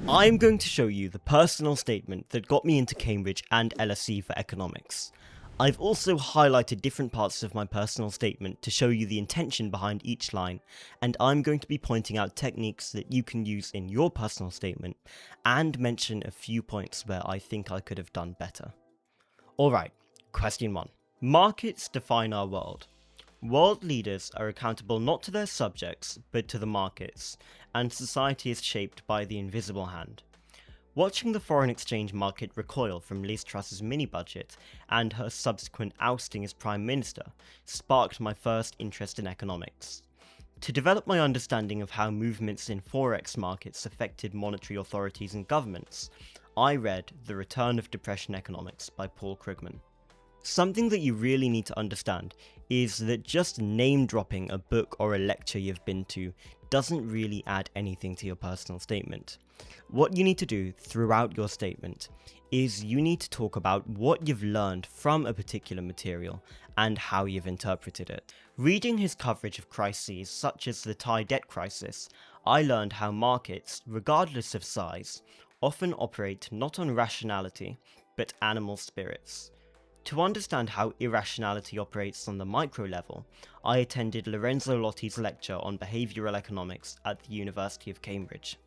I'm going to show you the personal statement that got me into Cambridge and LSE for economics. I've also highlighted different parts of my personal statement to show you the intention behind each line, and I'm going to be pointing out techniques that you can use in your personal statement and mention a few points where I think I could have done better. Alright, question 1. Markets define our world. World leaders are accountable not to their subjects, but to the markets, and society is shaped by the invisible hand. Watching the foreign exchange market recoil from Liz Truss's mini-budget and her subsequent ousting as Prime Minister sparked my first interest in economics. To develop my understanding of how movements in forex markets affected monetary authorities and governments, I read The Return of Depression Economics by Paul Krugman. Something that you really need to understand is that just name dropping a book or a lecture you've been to doesn't really add anything to your personal statement. What you need to do throughout your statement is you need to talk about what you've learned from a particular material and how you've interpreted it. Reading his coverage of crises such as the Thai debt crisis, I learned how markets, regardless of size, often operate not on rationality, but animal spirits. To understand how irrationality operates on the micro level, I attended Lorenzo Lotti's lecture on behavioural economics at the University of Cambridge.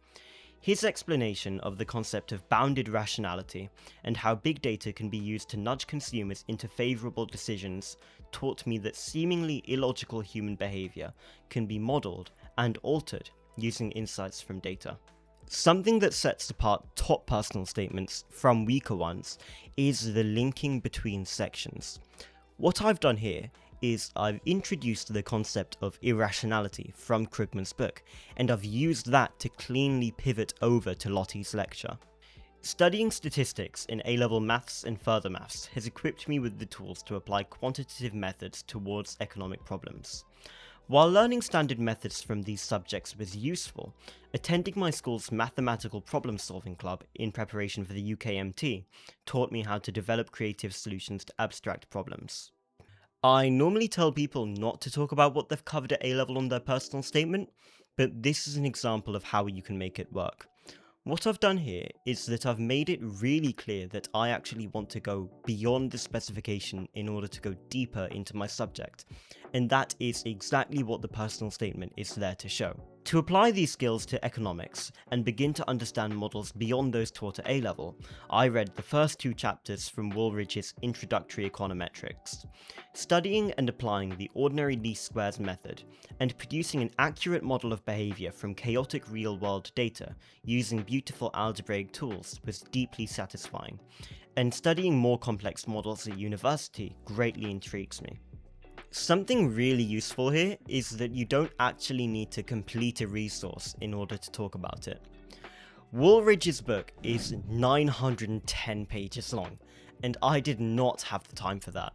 His explanation of the concept of bounded rationality and how big data can be used to nudge consumers into favourable decisions taught me that seemingly illogical human behaviour can be modelled and altered using insights from data. Something that sets apart top personal statements from weaker ones is the linking between sections. What I've done here is I've introduced the concept of irrationality from Krugman's book, and I've used that to cleanly pivot over to Lotti's lecture. Studying statistics in A-level maths and further maths has equipped me with the tools to apply quantitative methods towards economic problems. While learning standard methods from these subjects was useful, attending my school's mathematical problem-solving club in preparation for the UKMT taught me how to develop creative solutions to abstract problems. I normally tell people not to talk about what they've covered at A-level on their personal statement, but this is an example of how you can make it work. What I've done here is that I've made it really clear that I actually want to go beyond the specification in order to go deeper into my subject, and that is exactly what the personal statement is there to show. To apply these skills to economics and begin to understand models beyond those taught at A-level, I read the first 2 chapters from Woolridge's Introductory Econometrics. Studying and applying the ordinary least squares method and producing an accurate model of behaviour from chaotic real-world data using beautiful algebraic tools was deeply satisfying, and studying more complex models at university greatly intrigues me. Something really useful here is that you don't actually need to complete a resource in order to talk about it. Woolridge's book is 910 pages long, and I did not have the time for that.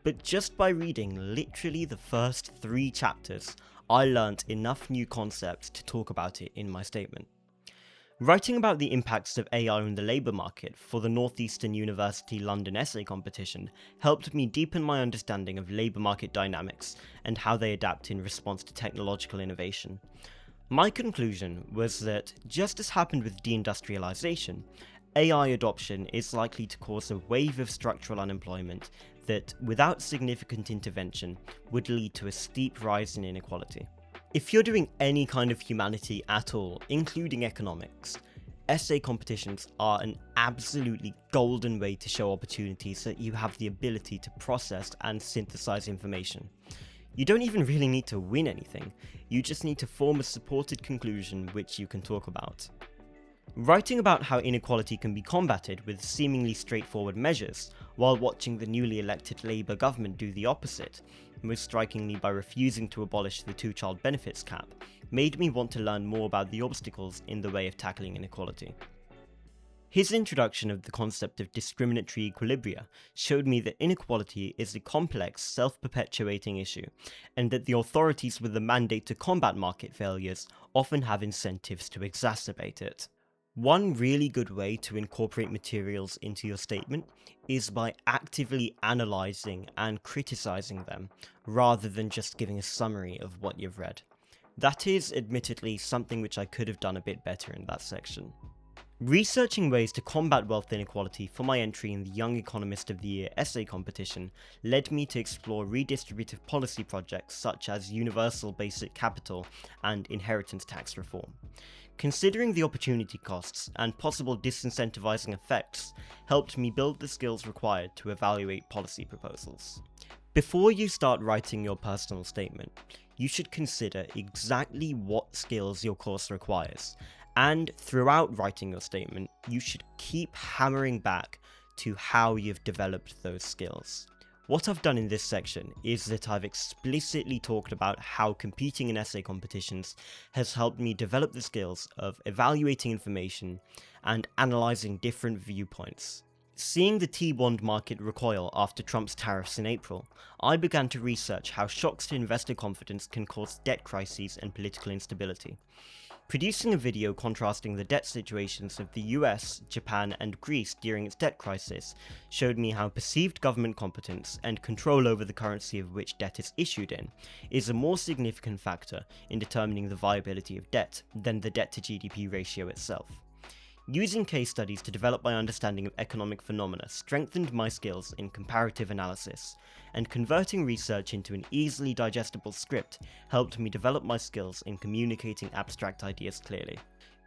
But just by reading literally the first 3 chapters, I learnt enough new concepts to talk about it in my statement. Writing about the impacts of AI on the labour market for the Northeastern University London essay competition helped me deepen my understanding of labour market dynamics and how they adapt in response to technological innovation. My conclusion was that, just as happened with deindustrialisation, AI adoption is likely to cause a wave of structural unemployment that, without significant intervention, would lead to a steep rise in inequality. If you're doing any kind of humanity at all, including economics, essay competitions are an absolutely golden way to show opportunities that you have the ability to process and synthesize information. You don't even really need to win anything, you just need to form a supported conclusion which you can talk about. Writing about how inequality can be combated with seemingly straightforward measures, while watching the newly elected Labour government do the opposite, most strikingly by refusing to abolish the 2-child benefits cap, made me want to learn more about the obstacles in the way of tackling inequality. His introduction of the concept of discriminatory equilibria showed me that inequality is a complex, self-perpetuating issue, and that the authorities with the mandate to combat market failures often have incentives to exacerbate it. One really good way to incorporate materials into your statement is by actively analysing and criticising them, rather than just giving a summary of what you've read. That is, admittedly, something which I could have done a bit better in that section. Researching ways to combat wealth inequality for my entry in the Young Economist of the Year essay competition led me to explore redistributive policy projects such as universal basic capital and inheritance tax reform. Considering the opportunity costs and possible disincentivizing effects helped me build the skills required to evaluate policy proposals. Before you start writing your personal statement, you should consider exactly what skills your course requires. And throughout writing your statement, you should keep hammering back to how you've developed those skills. What I've done in this section is that I've explicitly talked about how competing in essay competitions has helped me develop the skills of evaluating information and analysing different viewpoints. Seeing the T-bond market recoil after Trump's tariffs in April, I began to research how shocks to investor confidence can cause debt crises and political instability. Producing a video contrasting the debt situations of the US, Japan, and Greece during its debt crisis showed me how perceived government competence and control over the currency of which debt is issued in is a more significant factor in determining the viability of debt than the debt to GDP ratio itself. Using case studies to develop my understanding of economic phenomena strengthened my skills in comparative analysis, and converting research into an easily digestible script helped me develop my skills in communicating abstract ideas clearly.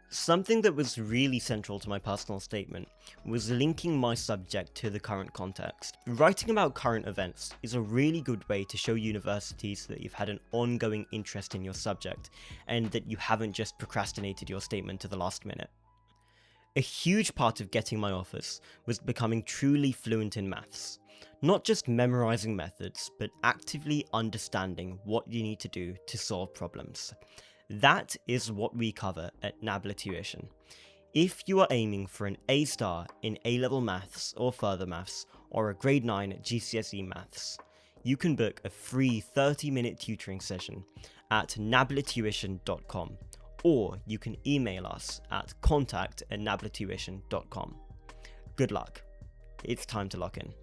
Something that was really central to my personal statement was linking my subject to the current context. Writing about current events is a really good way to show universities that you've had an ongoing interest in your subject, and that you haven't just procrastinated your statement to the last minute. A huge part of getting my offers was becoming truly fluent in maths. Not just memorizing methods, but actively understanding what you need to do to solve problems. That is what we cover at NABLA Tuition. If you are aiming for an A star in A-level maths or further maths, or a grade 9 GCSE maths, you can book a free 30-minute tutoring session at nablatuition.com. Or you can email us at contact@nablatuition.com. Good luck. It's time to lock in.